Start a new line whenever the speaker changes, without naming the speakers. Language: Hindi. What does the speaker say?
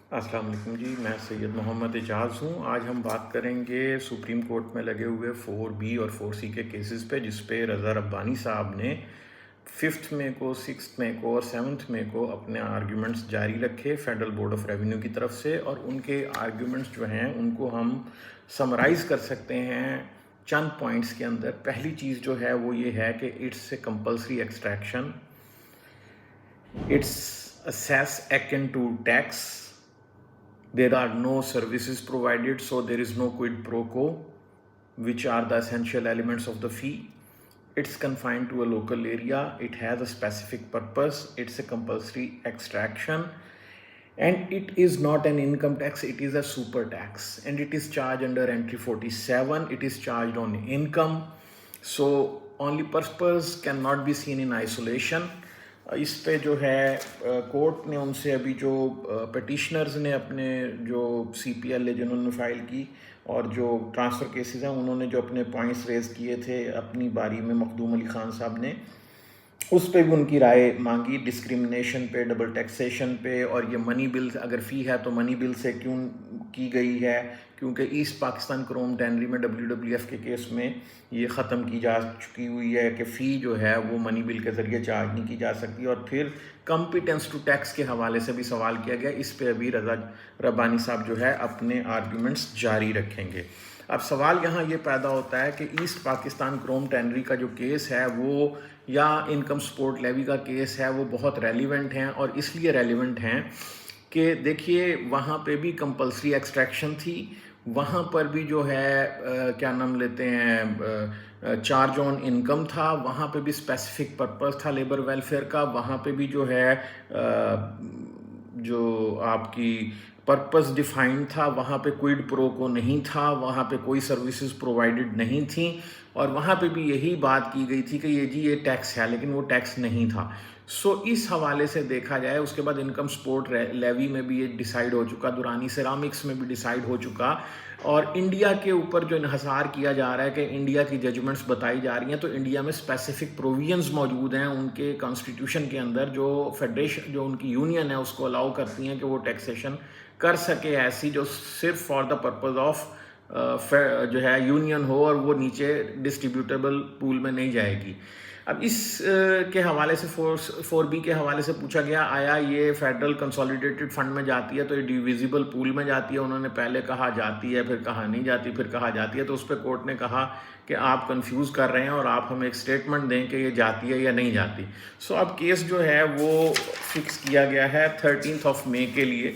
अस्सलाम वालेकुम जी, मैं सैयद मोहम्मद एजाज़ हूँ। आज हम बात करेंगे सुप्रीम कोर्ट में लगे हुए 4B और 4C के केसेस पे, जिस पे रज़ा रब्बानी साहब ने 5th मई को, 6th मई को और 7th मई को अपने आर्ग्यूमेंट्स जारी रखे फेडरल बोर्ड ऑफ रेवेन्यू की तरफ से। और उनके आर्ग्यूमेंट्स जो हैं उनको हम समराइज़ कर सकते हैं चंद पॉइंट्स के अंदर। पहली चीज़ जो है वो ये है कि it's a compulsory extraction, it's assess akin to tax, there are no services provided, so there is no quid pro quo, which are the essential elements of the fee. It's confined to a local area, it has a specific purpose, it's a compulsory extraction, and it is not an income tax, it is a super tax, and it is charged under entry 47. It is charged on income, so only purpose cannot be seen in isolation. इस पे जो है कोर्ट ने उनसे अभी जो पटिशनर्स ने अपने जो CPL है जिन्होंने फाइल की और जो ट्रांसफ़र केसेस हैं उन्होंने जो अपने पॉइंट्स रेज़ किए थे अपनी बारी में, मखदूम अली ख़ान साहब ने उस पे भी उनकी राय मांगी, डिस्क्रिमिनेशन पे, डबल टैक्सेशन पे, और ये मनी बिल, अगर फ़ी है तो मनी बिल से क्यों की गई है, क्योंकि ईस्ट पाकिस्तान क्रोम टैनरी में WWF के केस में ये ख़त्म की जा चुकी हुई है कि फ़ी जो है वो मनी बिल के ज़रिए चार्ज नहीं की जा सकती। और फिर कॉम्पिटेंस टू टैक्स के हवाले से भी सवाल किया गया। इस पे अभी रज़ा रब्बानी साहब जो है अपने आर्ग्यूमेंट्स जारी रखेंगे। अब सवाल यहाँ ये पैदा होता है कि ईस्ट पाकिस्तान क्रोम टैनरी का जो केस है वो, या इनकम सपोर्ट लेवी का केस है, वो बहुत रेलिवेंट हैं। और इसलिए रेलिवेंट हैं कि देखिए वहाँ पे भी कंपल्सरी एक्सट्रैक्शन थी, वहाँ पर भी जो है क्या नाम लेते हैं, चार्ज ऑन इनकम था, वहाँ पे भी स्पेसिफिक पर्पस था लेबर वेलफेयर का, वहाँ पे भी जो है जो आपकी पर्पस डिफाइंड था, वहाँ पे क्विड प्रो को नहीं था, वहाँ पे कोई सर्विसेज प्रोवाइडेड नहीं थी, और वहाँ पे भी यही बात की गई थी कि ये टैक्स है, लेकिन वो टैक्स नहीं था। सो इस हवाले से देखा जाए, उसके बाद इनकम सपोर्ट लेवी में भी ये डिसाइड हो चुका, दुरानी सिरामिक्स में भी डिसाइड हो चुका, और इंडिया के ऊपर जो इन्हसार किया जा रहा है कि इंडिया की जजमेंट्स बताई जा रही हैं, तो इंडिया में स्पेसिफिक प्रोविजंस मौजूद हैं उनके कॉन्स्टिट्यूशन के अंदर, जो फेडरेशन, जो उनकी यूनियन है उसको अलाउ करती हैं कि वो टैक्सेशन कर सके ऐसी, जो सिर्फ फॉर द पर्पज़ ऑफ जो है यूनियन हो, और वो नीचे डिस्ट्रीब्यूटेबल पूल में नहीं जाएगी। अब इस के हवाले से 4B के हवाले से पूछा गया, आया ये फेडरल कंसोलिडेटेड फंड में जाती है तो ये डिविजिबल पूल में जाती है? उन्होंने पहले कहा जाती है, फिर कहा नहीं जाती, फिर कहा जाती है। तो उस पर कोर्ट ने कहा कि आप कंफ्यूज कर रहे हैं और आप हमें एक स्टेटमेंट दें कि ये जाती है या नहीं जाती। सो अब केस जो है वो फिक्स किया गया है 13 मई के लिए।